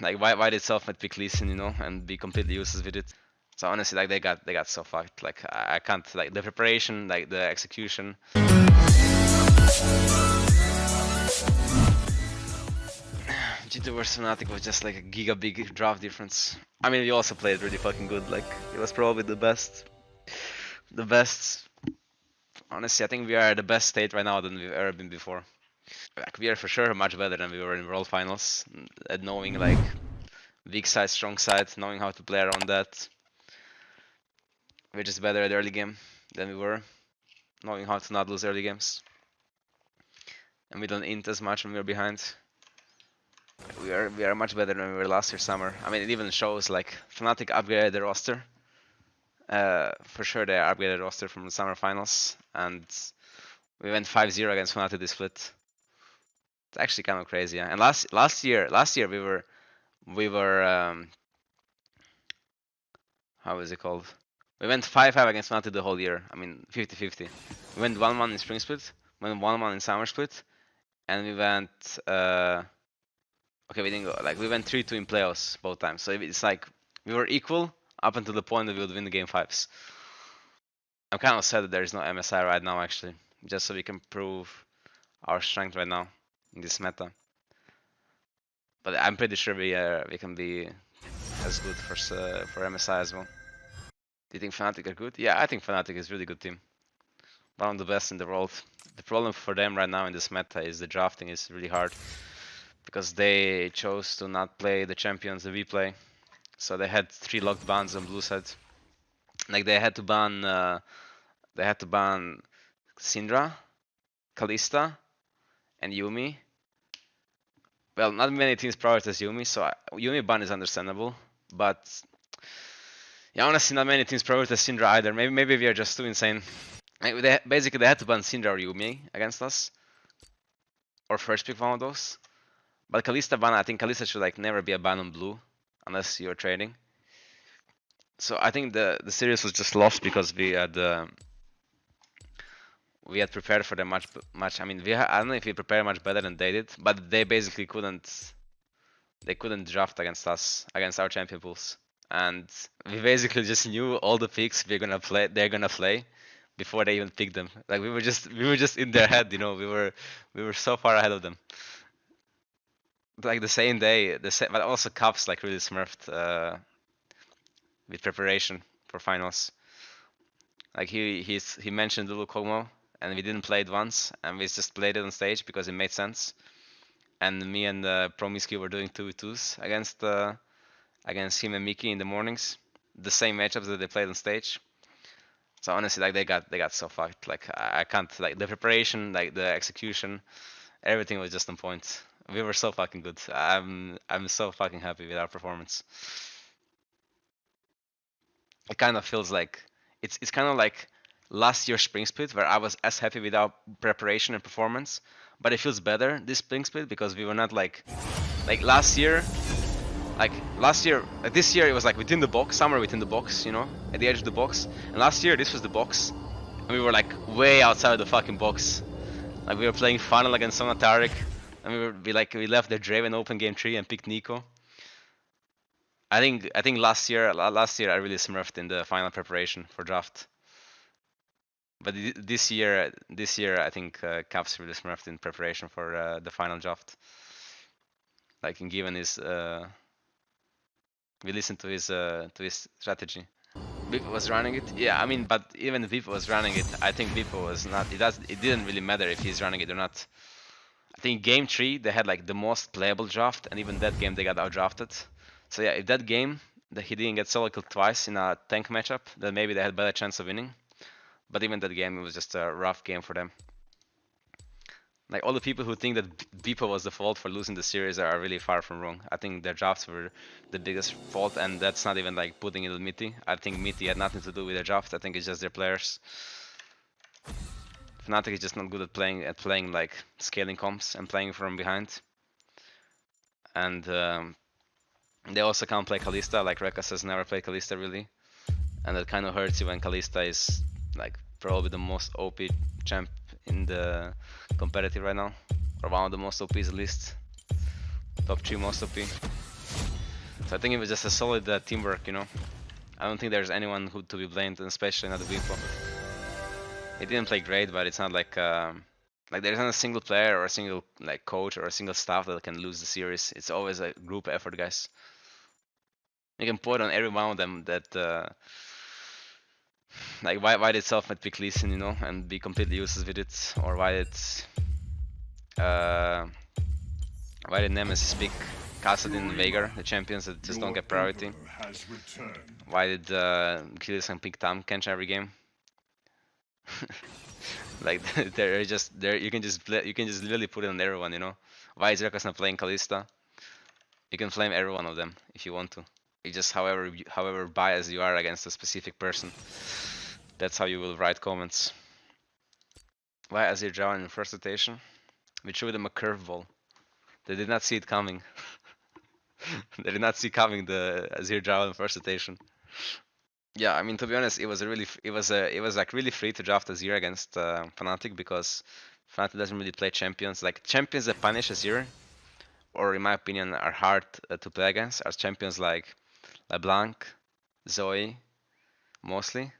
Like why did Selfmade pick Lee Sin, you know, and be completely useless with it? So honestly, like they got so fucked. Like I can't, like the preparation, like the execution. G2 vs Fnatic was just like a giga big draft difference. I mean, we also played really fucking good. Like it was probably the best. The best. Honestly, I think we are the best state right now than we've ever been before. Like we are for sure much better than we were in World Finals. At knowing like weak side, strong side, knowing how to play around that. We're just better at early game than we were, knowing how to not lose early games. And we don't int as much when we're behind. We are much better than we were last year summer. I mean, it even shows like Fnatic upgraded their roster. For sure, they upgraded the roster from the summer finals, and we went 5-0 against Fnatic this split. It's actually kind of crazy. Yeah? And last year we were how is it called? We went 5-5 against Fnatic the whole year. I mean, 50-50. We went 1-1 in spring split, went 1-1 in summer split, and we went. Okay, we didn't go. Like we went 3-2 in playoffs both times. So it's like we were equal up until the point that we would win the game 5s. I'm kind of sad that there is no MSI right now, actually, just so we can prove our strength right now in this meta. But I'm pretty sure we can be as good for MSI as well. Do you think Fnatic are good? Yeah, I think Fnatic is a really good team. One of the best in the world. The problem for them right now in this meta is the drafting is really hard because they chose to not play the champions that we play. So they had 3 locked bans on blue side. Like they had to ban Syndra, Kalista, and Yuumi. Well, not many teams prioritize Yuumi, so Yuumi ban is understandable. But yeah, honestly, not many teams prioritize Syndra either. Maybe we are just too insane. Like basically, they had to ban Syndra or Yuumi against us, or first pick one of those. But Kalista ban, I think Kalista should like never be a ban on blue unless you're trading. So I think the series was just lost because we had prepared for them much. I mean, I don't know if we prepared much better than they did, but they basically couldn't draft against us, against our champion pools, and we basically just knew all the picks they're gonna play before they even picked them. Like we were just in their head, you know. We were so far ahead of them. Like the same day, but also Cups like really smurfed with preparation for finals. Like he mentioned Lulu Como, and we didn't play it once, and we just played it on stage because it made sense. And me and Promiscu were doing 2v2s against him and Mickey in the mornings, the same matchups that they played on stage. So honestly, like they got so fucked. Like I can't, like the preparation, like the execution, everything was just on point. We were so fucking good. I'm so fucking happy with our performance. It kind of feels like it's kind of like last year's spring split where I was as happy with our preparation and performance, but it feels better this spring split because we were not like last year. Like this year it was like within the box, somewhere within the box, you know, at the edge of the box. And last year this was the box, and we were like way outside of the fucking box. Like we were playing final against Sona Taric, and we left the Draven open game 3 and picked Nico. I think last year I really smurfed in the final preparation for draft. But this year I think Caps really smurfed in preparation for the final draft. Like in given his we listened to his strategy. Bwipo was running it, yeah. I mean, but even if Bwipo was running it, I think Bwipo was not. It didn't really matter if he's running it or not. I think game 3 they had like the most playable draft, and even that game they got outdrafted. So yeah, if that game that he didn't get solo killed twice in a tank matchup, then maybe they had better chance of winning. But even that game, it was just a rough game for them. Like all the people who think that Bwipo was the fault for losing the series are really far from wrong. I think their drafts were the biggest fault, and that's not even like putting it on Mitty. I think Mitty had nothing to do with their draft. I think it's just their players. Fnatic is just not good at playing like scaling comps and playing from behind. And they also can't play Kalista. Like rekkles has never played Kalista really, and that kind of hurts you when Kalista is like probably the most OP champ in the competitive right now, or one of the most OPs at least, top 3 most OP. So I think it was just a solid teamwork, you know. I don't think there's anyone who to be blamed, and especially not Bwipo. He didn't play great, but it's not like there's not a single player or a single like coach or a single staff that can lose the series. It's always a group effort, guys. You can point on every one of them that like why did Selfmade pick Lee Sin, you know, and be completely useless with it, or why did Nemesis pick Kassadin and Veigar, the champions that just don't get priority? Why did Kilisan pick Tam Kench every game? Like they're just there. You can just literally put it on everyone, you know. Why is rekkles not playing Kalista? You can flame every one of them if you want to. It's just however biased you are against a specific person. That's how you will write comments. Why Azir Jawa in the first rotation? We showed them a curveball. They did not see it coming. They did not see coming the Azir Jawa in the first rotation. Yeah, I mean, to be honest, it was like really free to draft Azir against Fnatic, because Fnatic doesn't really play champions. Like champions that punish Azir, or in my opinion, are hard to play against, are champions like LeBlanc, Zoe, mostly.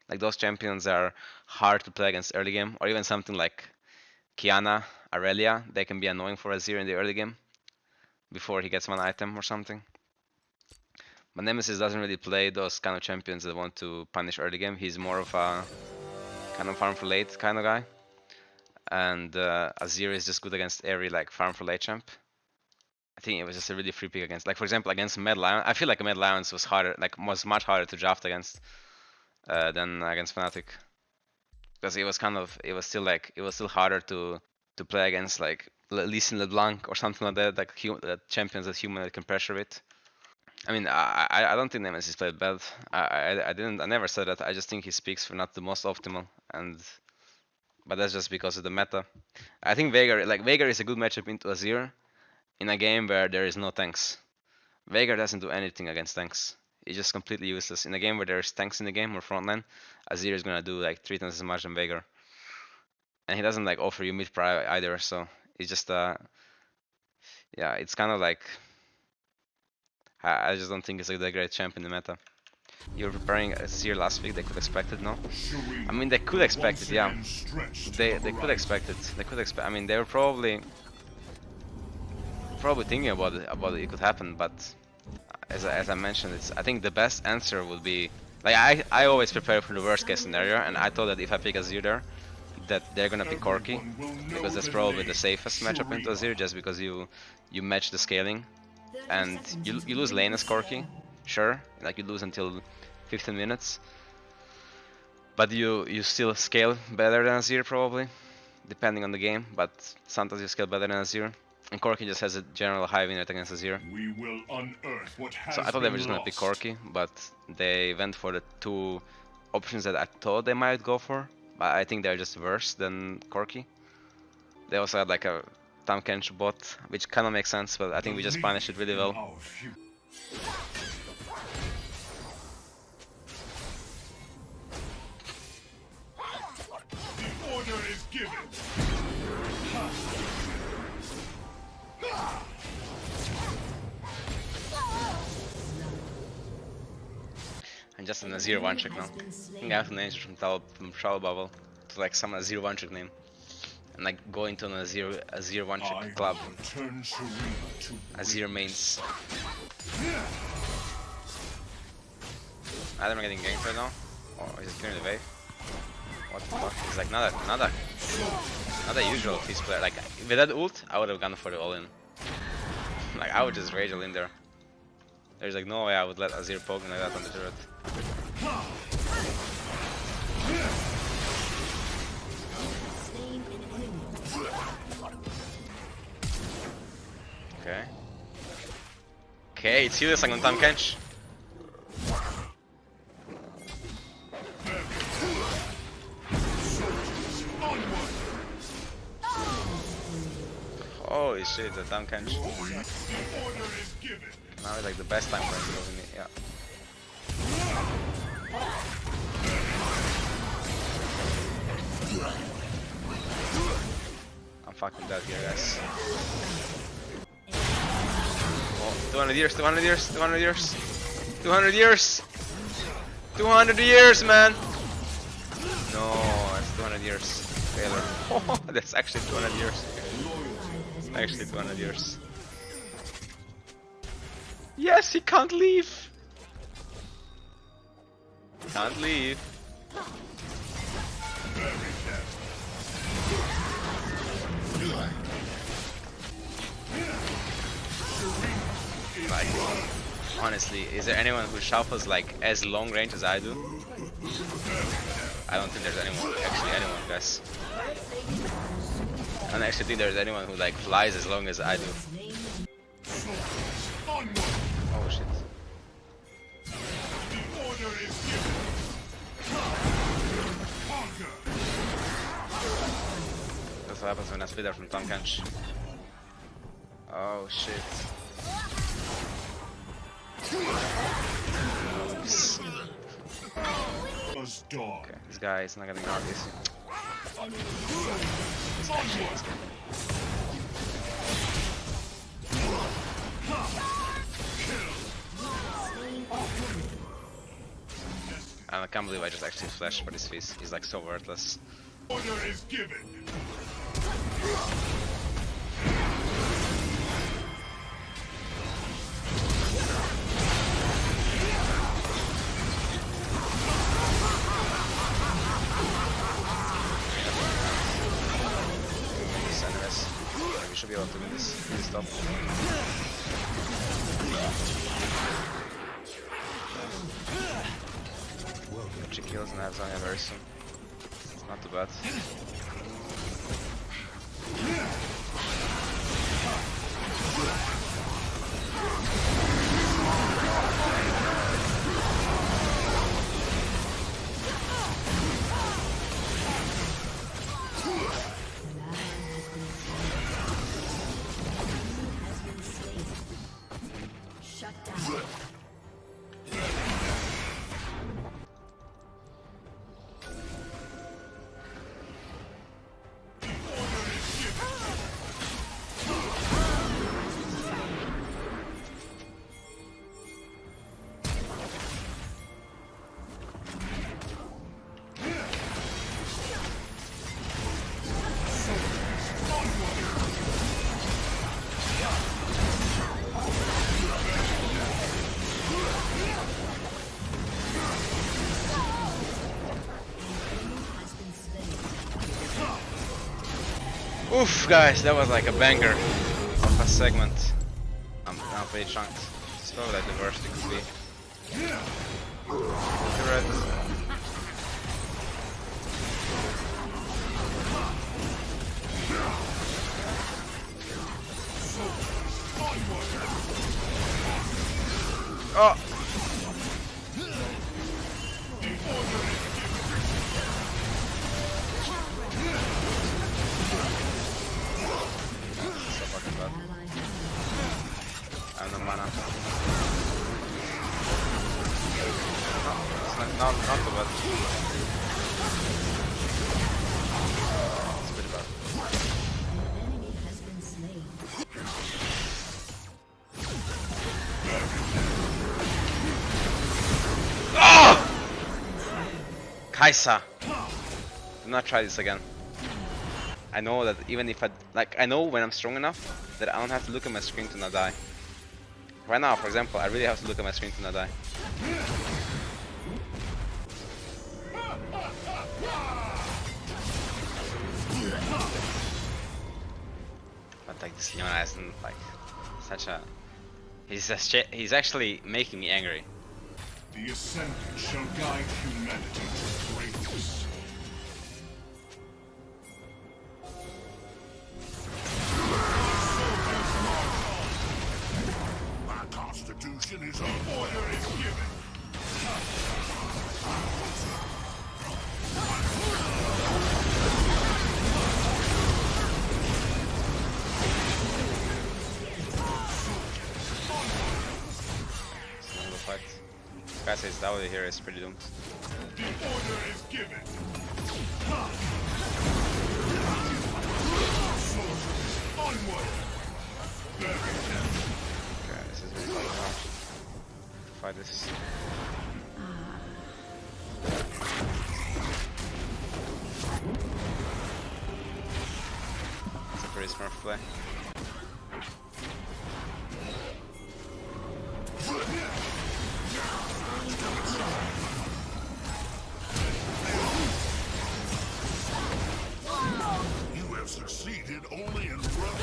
Like those champions are hard to play against early game, or even something like Kiana, Aurelia. They can be annoying for Azir in the early game before he gets one item or something. But Nemesis doesn't really play those kind of champions that want to punish early game. He's more of a kind of farm for late kind of guy. And Azir is just good against every like farm for late champ. I think it was just a really free pick against, like for example, against Mad Lion. I feel like Mad Lions was harder, like was much harder to draft against than against Fnatic, because it was still harder to play against like Lee Sin, LeBlanc or something like that, like champions that human can pressure it. I mean, I don't think Nemesis played bad. I never said that. I just think his picks were not the most optimal, but that's just because of the meta. I think Veigar is a good matchup into Azir in a game where there is no tanks. Veigar doesn't do anything against tanks. He's just completely useless. In a game where there's tanks in the game or frontline, Azir is gonna do like 3 times as much than Veigar. And he doesn't like offer you mid pry either, so it's just yeah, it's kind of like I just don't think it's like the great champ in the meta. You were preparing Azir last week, they could expect it, no? I mean, they could expect it, yeah. They could expect it. They could expect. I mean, they were probably thinking about it could happen, but as I mentioned, I think the best answer would be like I always prepare for the worst case scenario, and I thought that if I pick Azir there, that they're gonna pick Corki, because that's probably the safest matchup into Azir, just because you match the scaling, and you lose lane as Corki, sure, like you lose until 15 minutes, but you still scale better than Azir probably, depending on the game, but sometimes you scale better than Azir. And Corki just has a general high win rate against Azir. We will unearth what has so I thought they were just gonna pick Corki, but they went for the 2 options that I thought they might go for. But I think they're just worse than Corki. They also had like a Tam Kench bot, which kind of makes sense, but I think we just punished it really well. The order is given. I'm just an Azir one trick now. I think I have to name from Shower Bubble to like some Azir one trick name. And like go into an Azir one trick club. Azir mains. Either I'm getting ganked right now, or is it clearing the wave? What the fuck? It's like not a usual Fizz player. Like with that ult, I would have gone for the all-in. Like I would just rage all in there. There's like no way I would let Azir poke me like that on the turret. Okay. Okay, it's serious like on Tam Kench. Holy shit, the Tam Kench. Now it's like the best time for him to go with me, yeah. I'm fucking dead here, guys. Oh, 200 years, 200 years, 200 years, 200 years, 200 years, man. No, it's 200 years. Failure. Oh, that's actually 200 years. Actually 200 years. Yes, he can't leave. Can't leave. Like, honestly, is there anyone who shuffles like as long range as I do? I don't think there's anyone, guys. I don't actually think there's anyone who like flies as long as I do. Oh shit. That's what happens when I split out from Tom Kench. Oh shit. Oops. Okay, this guy is not gonna guard this. I can't believe I just actually flashed for this face. He's like so worthless. Order is given. We should be able to win this top. Got 3 kills and I have Zanya very soon. It's not too bad. Oof, guys, that was like a banger of a segment. I'm pretty chunked. It's probably like the worst it could be. You're right. Oh! I have no mana. It's not too bad. It's pretty bad. Oh! Kaisa! Do not try this again. I know that even if I know when I'm strong enough that I don't have to look at my screen to not die. Right now, for example, I really have to look at my screen to not die. But like this Leona isn't like such a... He's actually making me angry. The Ascendant shall guide humanity to greatness. Constitution is on. Order is given. Single fight. Guy says that way here is pretty doomed. The order is given. Okay, this Fight this. It's a pretty smart play. You have succeeded only in rough.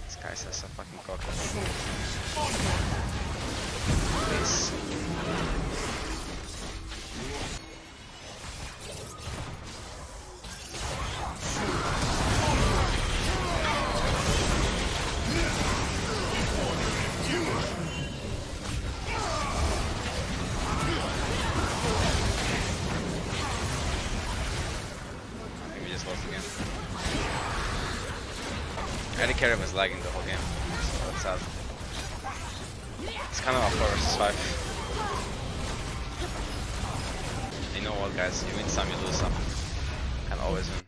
This guy has a fucking cock. Please. I think we just lost again. Eddie Carey was lagging the whole game, so that's sad. It's kind of a 4 vs 5. You know what, guys? You win some, you lose some. Can always win.